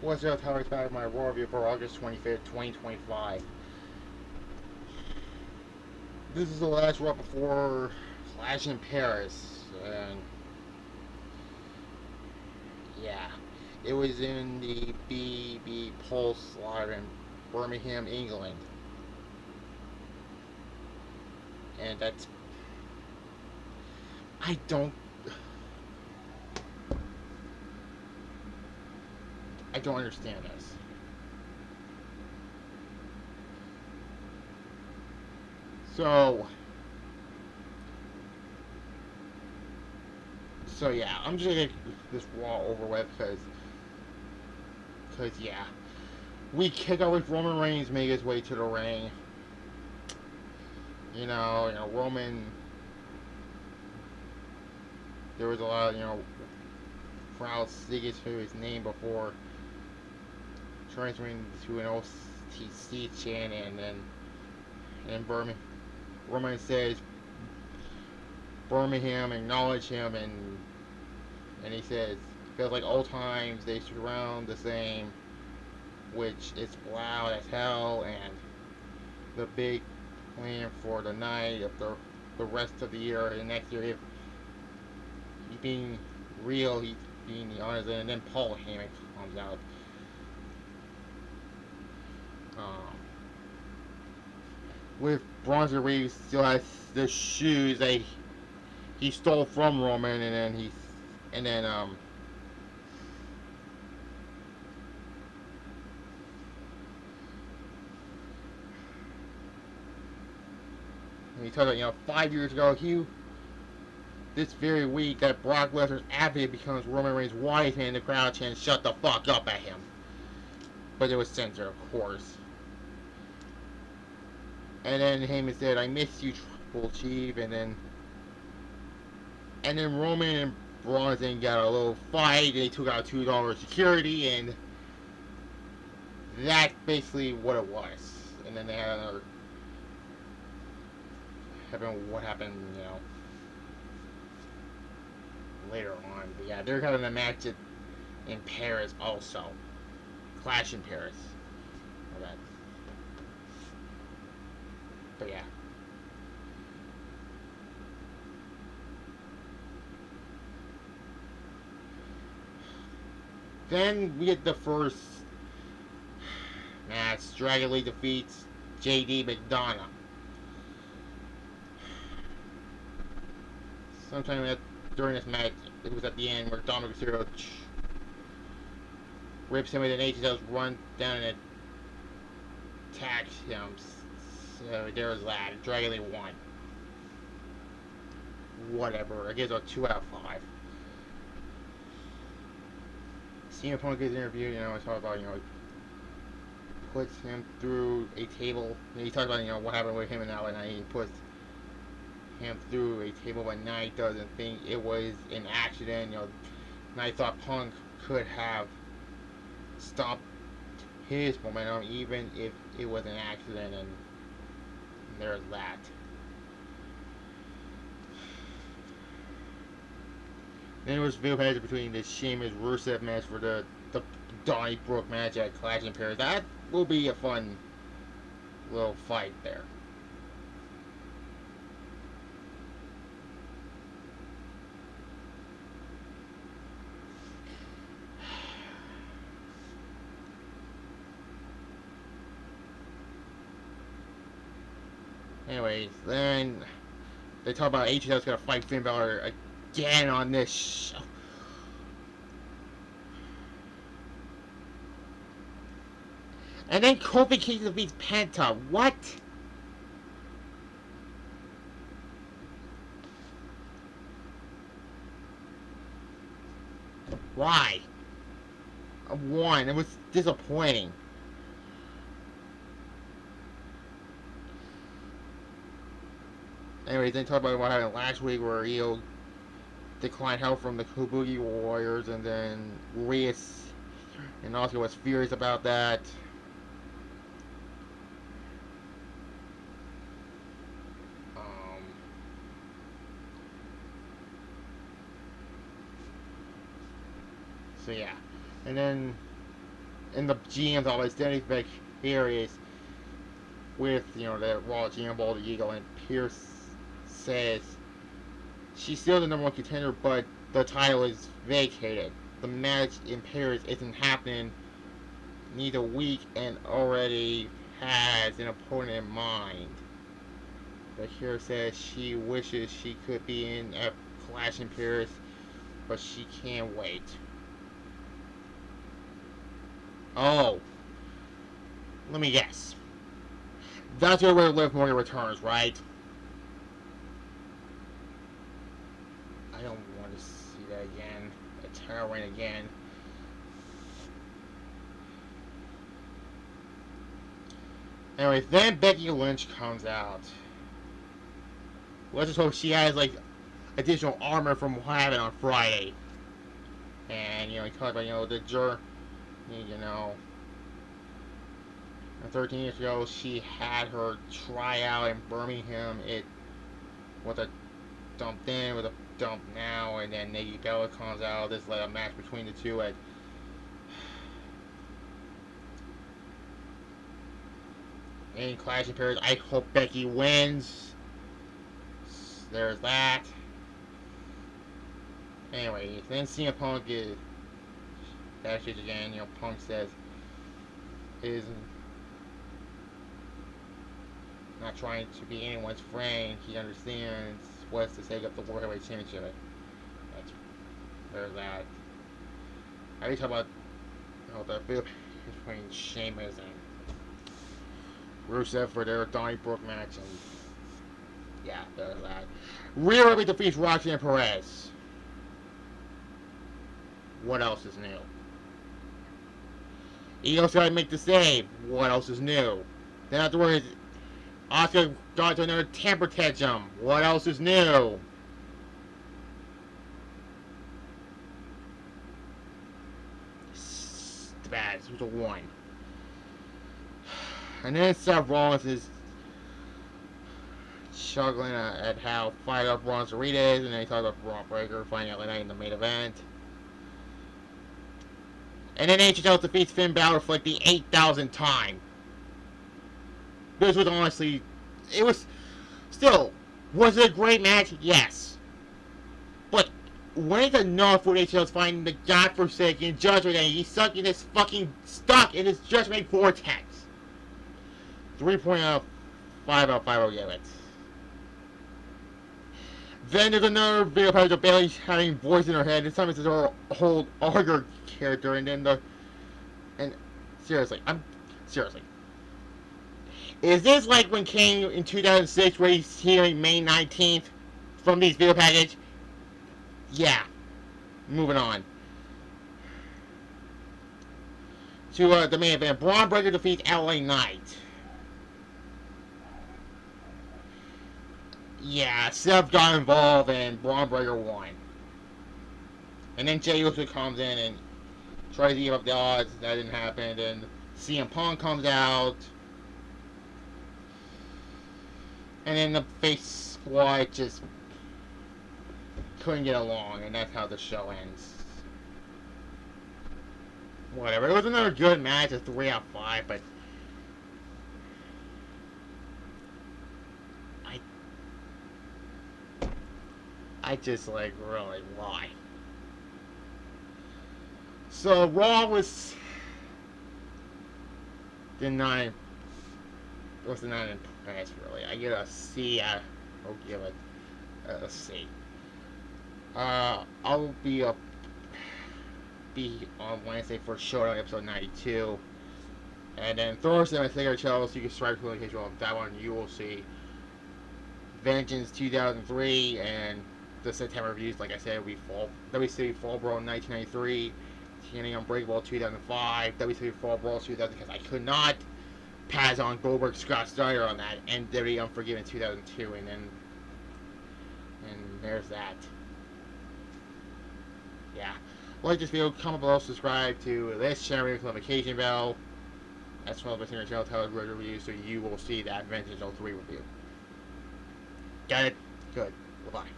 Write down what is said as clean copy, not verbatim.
What's up, Tyler's back with my Raw review for August 25th, 2025. This is the last Raw before Clash in Paris, and yeah, it was in the BB Pulse Live in Birmingham, England, and I don't, I don't understand this. So, so yeah, I'm just gonna get this Raw over with cause yeah, we kick off with Roman Reigns make his way to the ring. Roman. There was a lot of crowd singing to his name before transferring to an OTC chant, and Roman says Birmingham acknowledge him, and he says feels like old times they surround the same, which is loud as hell, and the big plan for the night of the rest of the year and next year, if he being real, he being the honest, and then Paul Heyman comes out. Um, with Bronzer Reeves still has the shoes that he stole from Roman, and then he talked about 5 years ago this very week that Brock Lesnar's advocate becomes Roman Reigns' wife, and the crowd chants "Shut the fuck up" at him, but it was censored, of course. And then Heyman said, "I miss you, Triple Chief," and then Roman and Bronson got a little fight. They took out $2 security, and that's basically what it was. And then they had another what happened, later on. But yeah, they're having a match in Paris also. Clash in Paris. Okay. But yeah. Then we get the first match. Dragon Lee defeats JD McDonough. Sometime during this match, it was at the end where Dominic Mysterio rips him with an HSL's run down and attacks him. So there was that. Dragon Lee won. Whatever. I guess a 2 out of 5. CM Punk gets interviewed, I talk about, puts him through a table. He talks about, what happened with him and Alan, and he puts him through a table, but Knight doesn't think it was an accident. Knight thought Punk could have stopped his momentum, even if it was an accident, and there's that. Then it was video match between the Sheamus Rusev match for the Donnybrook match at Clash in Paris. That will be a fun little fight there. Anyways, then they talk about HL's gonna fight Finn Balor again on this show. And then Kofi Kingston defeats Penta. What? Why? One. It was disappointing. Anyways, then talk about what happened last week where Io declined help from the Kabuki Warriors, and then Reyes and Oscar was furious about that. Um, so yeah, and then and the GM's always standing back here is with, the Raw GM Ball the Eagle, and Pierce says she's still the number one contender, but the title is vacated. The match in Paris isn't happening. Needs a week and already has an opponent in mind. But here says she wishes she could be in a Clash in Paris, but she can't wait. Oh, let me guess. That's where Liv Morgan returns, right? I don't want to see that again. A title reign again. Anyways, then Becky Lynch comes out. Let's just hope she has, like, additional armor from what happened on Friday. And, he talked about, the journey, 13 years ago, she had her tryout in Birmingham. It was a dump then, with a dump now, and then Nikki Bella comes out. This led a match between the two at in Clash in Paris. I hope Becky wins. There's that. Anyway, then CM Punk is that shit again. Punk says is not trying to be anyone's friend. He understands what's to take up the World Heavyweight Championship. There's that. I already talk about the bit between Sheamus and Rusev for their Donnybrook match, and yeah, there's that. Rhea Ripley defeats Roxanne Perez. What else is new? Io's gotta make the save. What else is new? Then afterwards, Asuka got to another temper tantrum. What else is new? Bad. It was a 1. And then Seth Rollins is chuckling at how fired up Ron Cerrito is, and then he talked about Braun Breaker finding out tonight in the main event. And then HL defeats Finn Balor for like the 8,000th time. This was honestly, it was still, was it a great match? Yes. But when it's enough for HL's finding the godforsaken Judgment Day, he's stuck in this Judgment vortex. 3.5 out of 5 I'll give it. Then there's another video package of Bayley having voice in her head. This time it's her whole Arger character, and then seriously, is this like when Kane in 2006 where he's hearing May 19th from these video package? Yeah. Moving on. To the main event. Braun Breaker defeats LA Knight. Yeah, Seth got involved and Braun Breaker won. And then Jey Uso comes in and tries to give up the odds. That didn't happen. Then CM Punk comes out. And then the face squad just couldn't get along. And that's how the show ends. Whatever. It was another good match. A 3 out of 5. But I just, like, really, why? So, Raw was was not impressed, really. I get a C. I'll give it a C. I'll be on Wednesday for Showdown episode 92. And then Thursday, my second channel, so you can subscribe to the notification on that one. You will see Vengeance 2003 and the September reviews. Like I said, WCW Fall Brawl 1993, TNA Unbreakable 2005, WCW Fall Brawl 2000, because I could not pass on Goldberg Scott Steiner on that, and WWE Unforgiven 2002, and there's that. Yeah. Like this video, comment below, subscribe to this channel, ring the notification bell. That's one of the things I'll tell you review, so you will see that Vengeance 03 review. Got it? Good. Bye-bye.